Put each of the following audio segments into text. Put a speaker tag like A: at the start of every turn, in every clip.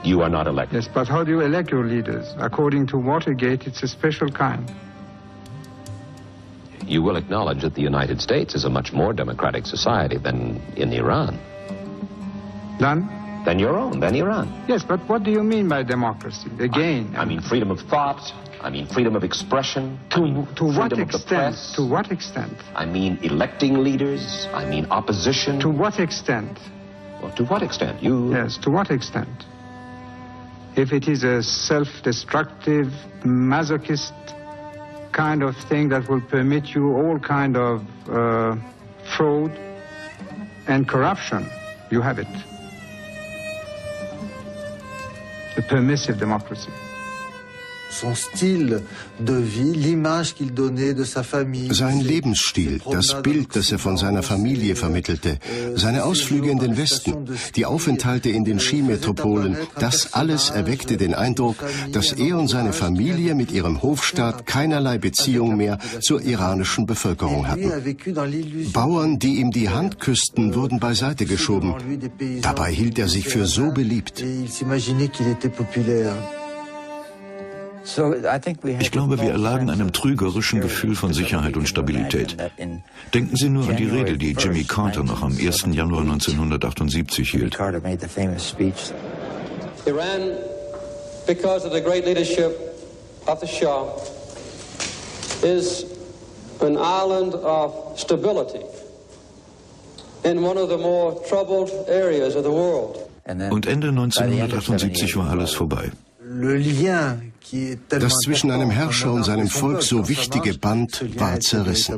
A: You are not elected.
B: Yes, but how do you elect your leaders? According to Watergate, it's a special kind.
A: You will acknowledge that the United States is a much more democratic society than in Iran. Than your own, than Iran.
B: Yes, but what do you mean by democracy? Again,
A: I mean freedom of thought. I mean freedom of expression.
B: To what extent? To what extent?
A: I mean electing leaders. I mean opposition.
B: To what extent?
A: Well, to what extent?
B: Yes, to what extent? If it is a self-destructive, masochist kind of thing that will permit you all kind of fraud and corruption, you have it. A permissive democracy.
C: Sein Lebensstil, das Bild, das er von seiner Familie vermittelte, seine Ausflüge in den Westen, die Aufenthalte in den Skimetropolen, das alles erweckte den Eindruck, dass er und seine Familie mit ihrem Hofstaat keinerlei Beziehung mehr zur iranischen Bevölkerung hatten. Bauern, die ihm die Hand küssten, wurden beiseite geschoben. Dabei hielt er sich für so beliebt.
D: Ich glaube, wir erlagen einem trügerischen Gefühl von Sicherheit und Stabilität. Denken Sie nur an die Rede, die Jimmy Carter noch am 1. Januar 1978 hielt.
E: Iran, because of the great leadership of the Shah, is an island of stability in one of the more troubled areas of the world.
D: Und Ende 1978 war alles vorbei.
C: Das zwischen einem Herrscher und seinem Volk so wichtige Band war zerrissen.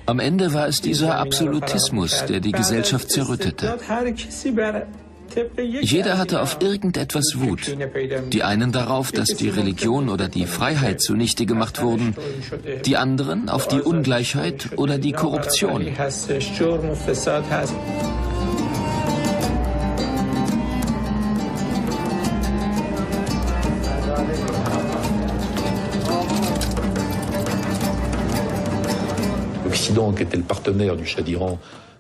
F: Am Ende war es dieser Absolutismus, der die Gesellschaft zerrüttete. Jeder hatte auf irgendetwas Wut. Die einen darauf, dass die Religion oder die Freiheit zunichte gemacht wurden, die anderen auf die Ungleichheit oder die Korruption.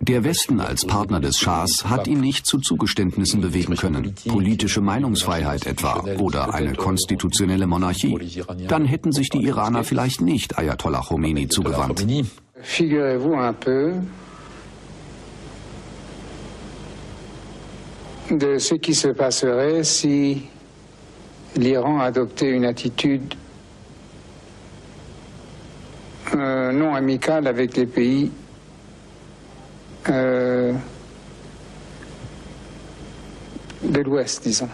G: Der Westen als Partner des Schahs hat ihn nicht zu Zugeständnissen bewegen können. Politische Meinungsfreiheit etwa oder eine konstitutionelle Monarchie. Dann hätten sich die Iraner vielleicht nicht Ayatollah Khomeini zugewandt.
B: Figurez-vous un peu de ce qui se passerait si l'Iran adoptait une attitude non amicale avec les pays de l'Ouest, disons.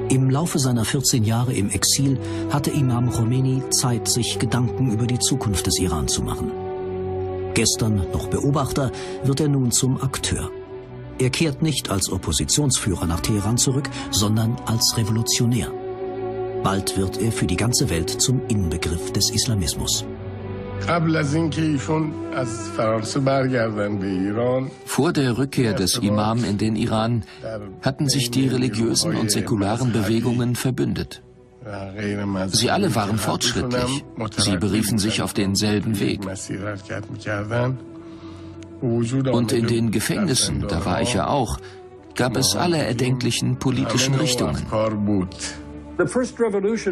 H: Im Laufe seiner 14 Jahre im Exil hatte Imam Khomeini Zeit, sich Gedanken über die Zukunft des Iran zu machen. Gestern noch Beobachter, wird er nun zum Akteur. Er kehrt nicht als Oppositionsführer nach Teheran zurück, sondern als Revolutionär. Bald wird er für die ganze Welt zum Inbegriff des Islamismus.
F: Vor der Rückkehr des Imam in den Iran hatten sich die religiösen und säkularen Bewegungen verbündet. Sie alle waren fortschrittlich. Sie beriefen sich auf denselben Weg. Und in den Gefängnissen, da war ich ja auch, gab es alle erdenklichen politischen Richtungen.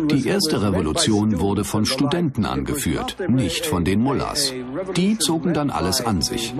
G: Die erste Revolution wurde von Studenten angeführt, nicht von den Mullahs. Die zogen dann alles an sich.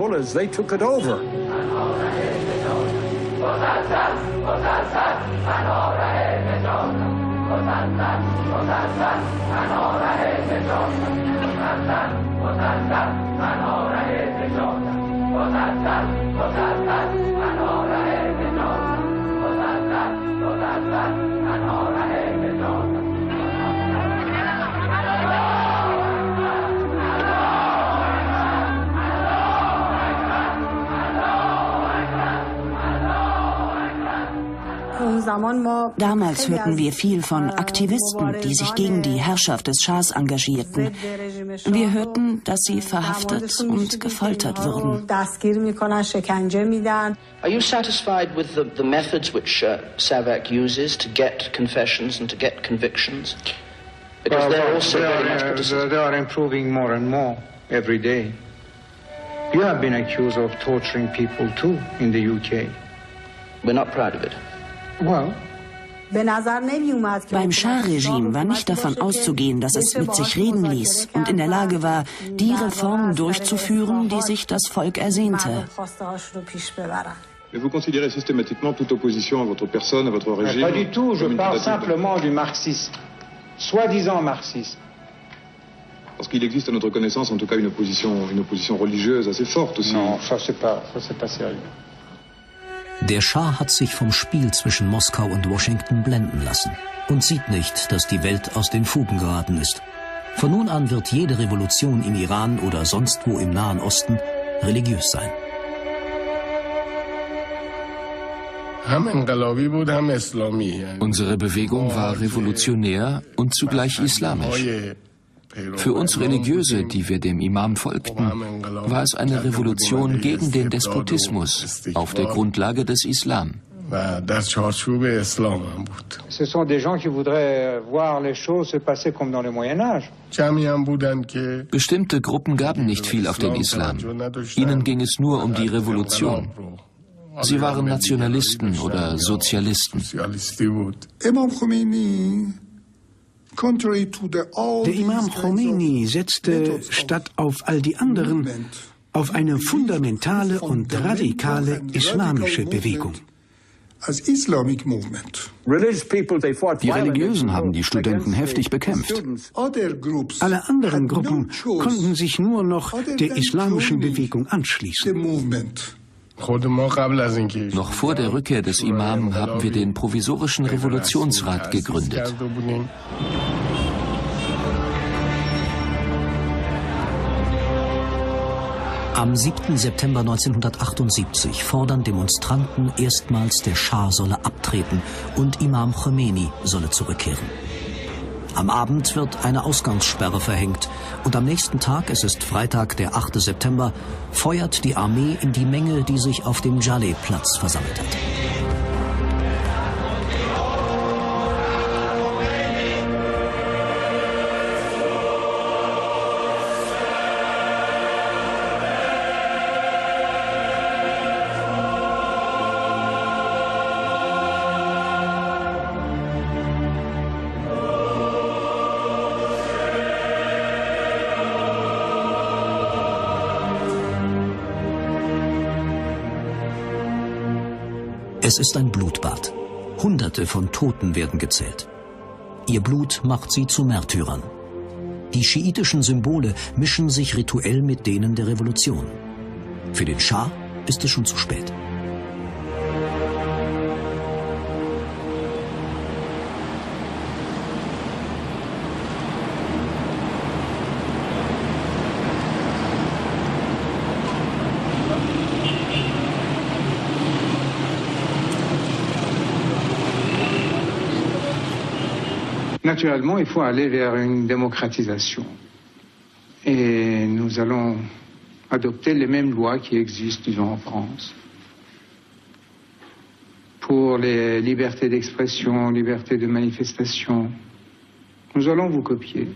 I: Damals hörten wir viel von Aktivisten, die sich gegen die Herrschaft des Schahs engagierten. Wir hörten, dass sie verhaftet und gefoltert wurden.
J: Are you satisfied with the methods which SAVAK uses to get confessions and to get convictions? Because they're also very much criticized.
B: They are improving more and more every day. You have been accused of torturing people too in the UK.
J: We're not proud of it.
B: Well,
I: Beim Schah-Regime war nicht davon auszugehen, dass es mit sich reden ließ und in der Lage war, die Reformen durchzuführen, die sich das Volk ersehnte.
K: Mais vous considérez systématiquement toute opposition à votre personne, à votre régime?
B: Pas du tout, je parle simplement du marxisme, soi-disant marxisme.
K: Parce qu'il existe à notre connaissance en tout cas une opposition religieuse assez forte aussi.
B: Non, ça c'est pas sérieux.
H: Der Schah hat sich vom Spiel zwischen Moskau und Washington blenden lassen und sieht nicht, dass die Welt aus den Fugen geraten ist. Von nun an wird jede Revolution im Iran oder sonst wo im Nahen Osten religiös sein.
F: Unsere Bewegung war revolutionär und zugleich islamisch. Für uns Religiöse, die wir dem Imam folgten, war es eine Revolution gegen den Despotismus auf der Grundlage des Islam.
B: Ce sont des gens qui voudraient voir les choses se passer comme dans le Moyen Âge.
F: Bestimmte Gruppen gaben nicht viel auf den Islam. Ihnen ging es nur um die Revolution. Sie waren Nationalisten oder Sozialisten.
L: Der Imam Khomeini setzte statt auf all die anderen auf eine fundamentale und radikale islamische Bewegung.
G: Die Religiösen haben die Studenten heftig bekämpft.
L: Alle anderen Gruppen konnten sich nur noch der islamischen Bewegung anschließen.
F: Noch vor der Rückkehr des Imam haben wir den provisorischen Revolutionsrat gegründet.
H: Am 7. September 1978 fordern Demonstranten erstmals, der Schah solle abtreten und Imam Khomeini solle zurückkehren. Am Abend wird eine Ausgangssperre verhängt und am nächsten Tag, es ist Freitag, der 8. September, feuert die Armee in die Menge, die sich auf dem Jaleh-Platz versammelt hat. Es ist ein Blutbad. Hunderte von Toten werden gezählt. Ihr Blut macht sie zu Märtyrern. Die schiitischen Symbole mischen sich rituell mit denen der Revolution. Für den Schah ist es schon zu spät.
B: Naturellement, il faut aller vers une démocratisation. Et nous allons adopter les mêmes lois qui existent, disons, en France. Pour les libertés d'expression, liberté de manifestation, nous allons vous copier.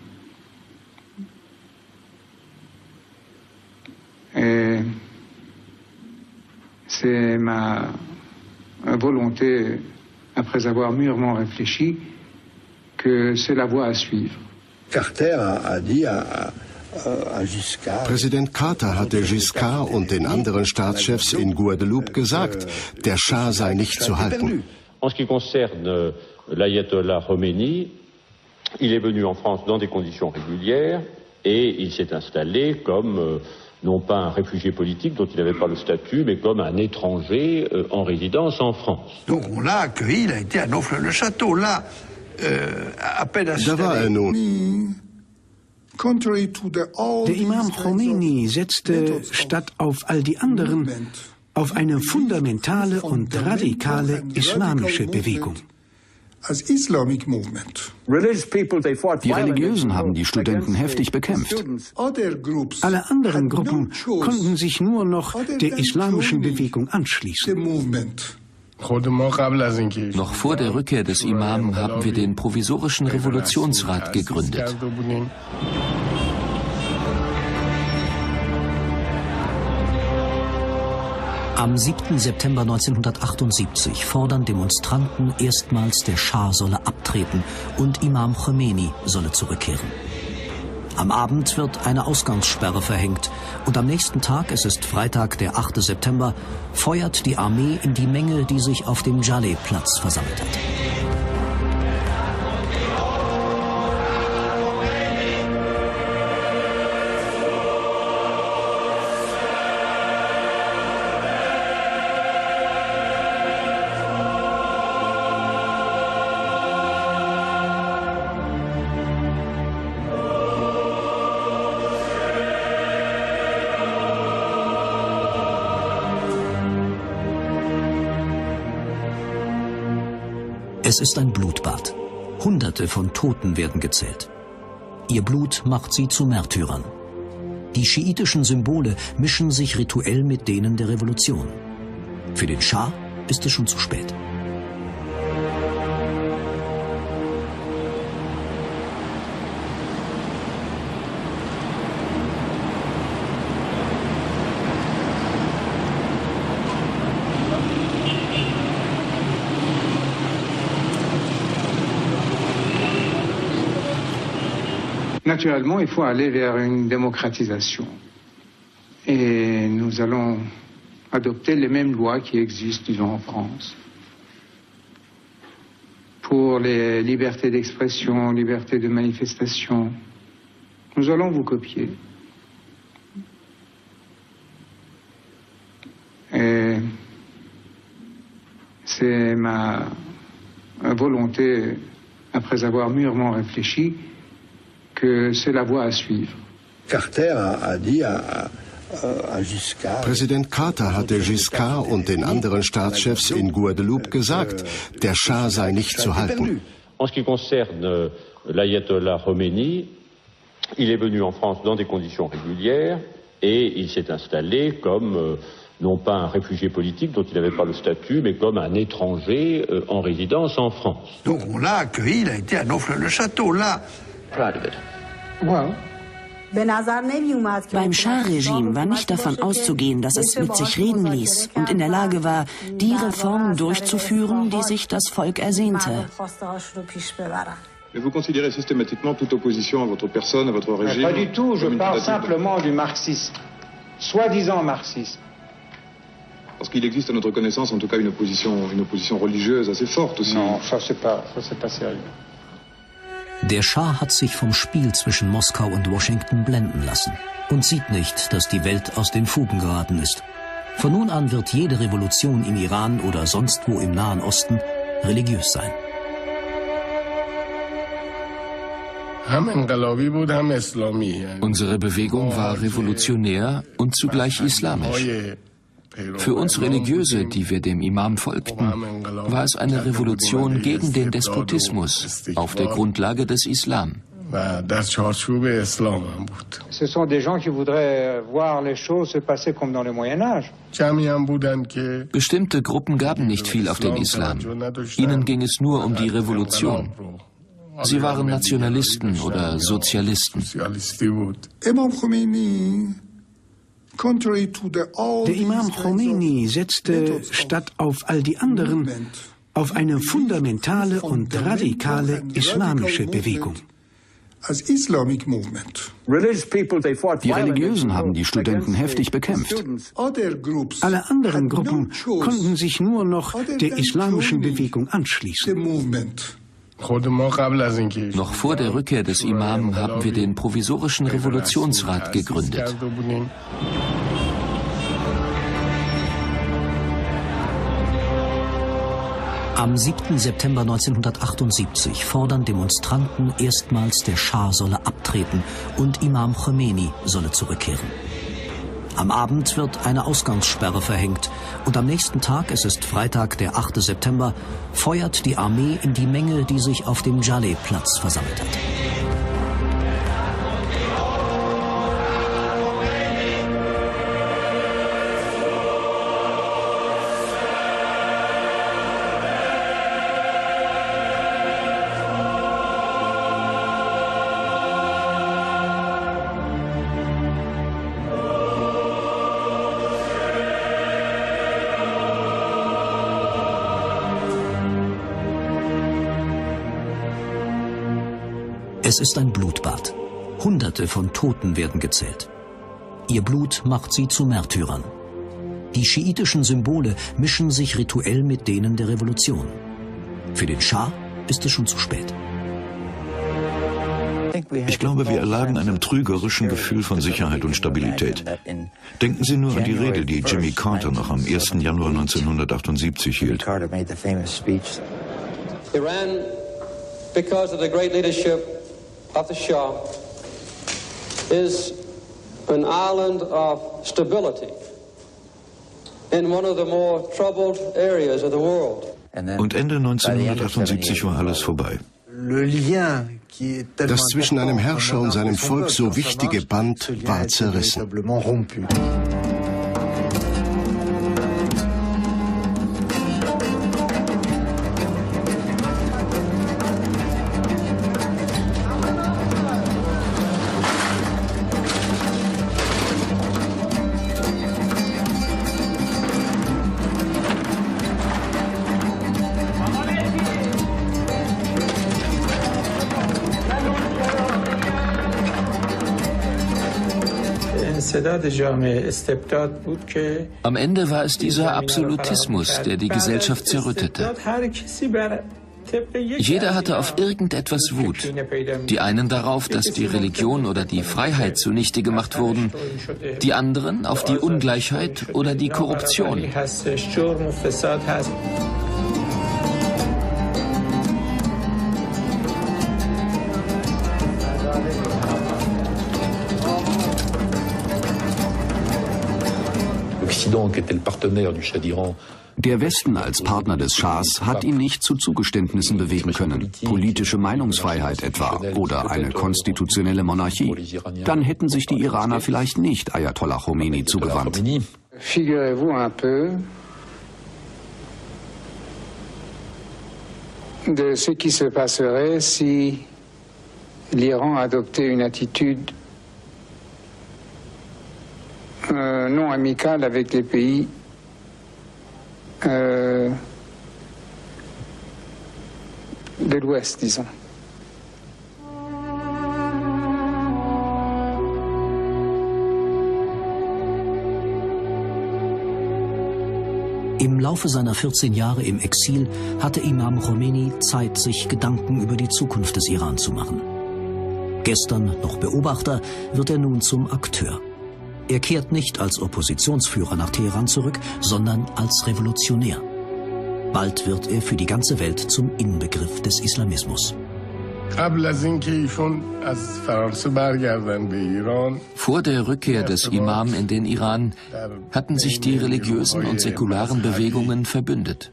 B: Et c'est ma volonté, après avoir mûrement réfléchi, que c'est la voie à suivre.
C: Präsident Carter hatte Giscard und den anderen Staatschefs in Guadeloupe gesagt, der Schah sei nicht zu halten.
M: En ce qui concerne l'ayatollah Khomeini, il est venu en France dans des conditions régulières et il s'est installé comme non pas un réfugié politique dont il n'avait pas le statut, mais comme un étranger en résidence en France.
N: Donc on l'a accueilli, il a été à Neaufle-le-Château, là.
C: Da war er nun.
L: Der Imam Khomeini setzte statt auf all die anderen auf eine fundamentale und radikale islamische Bewegung.
G: Die Religiösen haben die Studenten heftig bekämpft.
L: Alle anderen Gruppen konnten sich nur noch der islamischen Bewegung anschließen.
F: Noch vor der Rückkehr des Imam haben wir den provisorischen Revolutionsrat gegründet.
H: Am 7. September 1978 fordern Demonstranten erstmals, der Schah solle abtreten und Imam Khomeini solle zurückkehren. Am Abend wird eine Ausgangssperre verhängt und am nächsten Tag, es ist Freitag, der 8. September, feuert die Armee in die Menge, die sich auf dem Jaleh-Platz versammelt hat. Es ist ein Blutbad. Hunderte von Toten werden gezählt. Ihr Blut macht sie zu Märtyrern. Die schiitischen Symbole mischen sich rituell mit denen der Revolution. Für den Schah ist es schon zu spät.
B: Naturellement, il faut aller vers une démocratisation. Et nous allons adopter les mêmes lois qui existent, disons, en France. Pour les libertés d'expression, liberté de manifestation, nous allons vous copier. Et c'est ma volonté, après avoir mûrement réfléchi, que c'est la voie à suivre.
C: Präsident Carter hatte Giscard und den anderen Staatschefs in Guadeloupe gesagt, der Schah sei nicht zu halten.
M: En ce qui concerne l'ayatollah Khomeini, il est venu en France dans des conditions régulières et il s'est installé comme non pas un réfugié politique dont il n'avait pas le statut, mais comme un étranger en résidence en France.
N: Donc on l'a accueilli, il a été à Neaufle-le-Château, là.
J: Proud of it.
B: Wow.
I: Beim Schah-Regime war nicht davon auszugehen, dass es mit sich reden ließ und in der Lage war, die Reformen durchzuführen, die sich das Volk ersehnte.
K: Mais vous considérez systématiquement toute opposition à votre personne, à votre régime?
B: Pas du tout, je parle simplement du marxisme, soi-disant marxisme.
K: Parce qu'il existe à notre connaissance en tout cas une opposition religieuse assez forte aussi.
B: Non, ça c'est pas sérieux.
H: Der Schah hat sich vom Spiel zwischen Moskau und Washington blenden lassen und sieht nicht, dass die Welt aus den Fugen geraten ist. Von nun an wird jede Revolution im Iran oder sonst wo im Nahen Osten religiös sein.
F: Unsere Bewegung war revolutionär und zugleich islamisch. Für uns Religiöse, die wir dem Imam folgten, war es eine Revolution gegen den Despotismus auf der Grundlage des Islam.
B: Ce sont des gens qui voudraient voir les choses se passer comme dans le Moyen Âge.
F: Bestimmte Gruppen gaben nicht viel auf den Islam. Ihnen ging es nur um die Revolution. Sie waren Nationalisten oder Sozialisten.
L: Der Imam Khomeini setzte statt auf all die anderen auf eine fundamentale und radikale islamische Bewegung.
G: Die Religiösen haben die Studenten heftig bekämpft.
L: Alle anderen Gruppen konnten sich nur noch der islamischen Bewegung anschließen.
F: Noch vor der Rückkehr des Imam haben wir den provisorischen Revolutionsrat gegründet.
H: Am 7. September 1978 fordern Demonstranten erstmals, der Schah solle abtreten und Imam Khomeini solle zurückkehren. Am Abend wird eine Ausgangssperre verhängt und am nächsten Tag, es ist Freitag, der 8. September, feuert die Armee in die Menge, die sich auf dem Jaleh-Platz versammelt hat. Es ist ein Blutbad. Hunderte von Toten werden gezählt. Ihr Blut macht sie zu Märtyrern. Die schiitischen Symbole mischen sich rituell mit denen der Revolution. Für den Schah ist es schon zu spät.
D: Ich glaube, wir erlagen einem trügerischen Gefühl von Sicherheit und Stabilität. Denken Sie nur an die Rede, die Jimmy Carter noch am 1. Januar 1978 hielt.
E: Iran, because of the great leadership of the Shah, is an island of stability in one of the more troubled areas of the world.
D: Und Ende 1978 war alles vorbei.
C: Das zwischen einem Herrscher und seinem Volk so wichtige Band war zerrissen.
F: Am Ende war es dieser Absolutismus, der die Gesellschaft zerrüttete. Jeder hatte auf irgendetwas Wut. Die einen darauf, dass die Religion oder die Freiheit zunichte gemacht wurden, die anderen auf die Ungleichheit oder die Korruption.
G: Der Westen als Partner des Schahs hat ihn nicht zu Zugeständnissen bewegen können, politische Meinungsfreiheit etwa oder eine konstitutionelle Monarchie. Dann hätten sich die Iraner vielleicht nicht Ayatollah Khomeini zugewandt.
B: Figurez-vous un peu de ce qui se passerait si l'Iran adoptait une attitude non amicale avec les pays de l'Ouest, disons.
H: Im Laufe seiner 14 Jahre im Exil hatte Imam Khomeini Zeit, sich Gedanken über die Zukunft des Iran zu machen. Gestern noch Beobachter, wird er nun zum Akteur. Er kehrt nicht als Oppositionsführer nach Teheran zurück, sondern als Revolutionär. Bald wird er für die ganze Welt zum Inbegriff des Islamismus.
F: Vor der Rückkehr des Imam in den Iran hatten sich die religiösen und säkularen Bewegungen verbündet.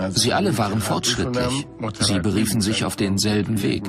F: Sie alle waren fortschrittlich. Sie beriefen sich auf denselben Weg.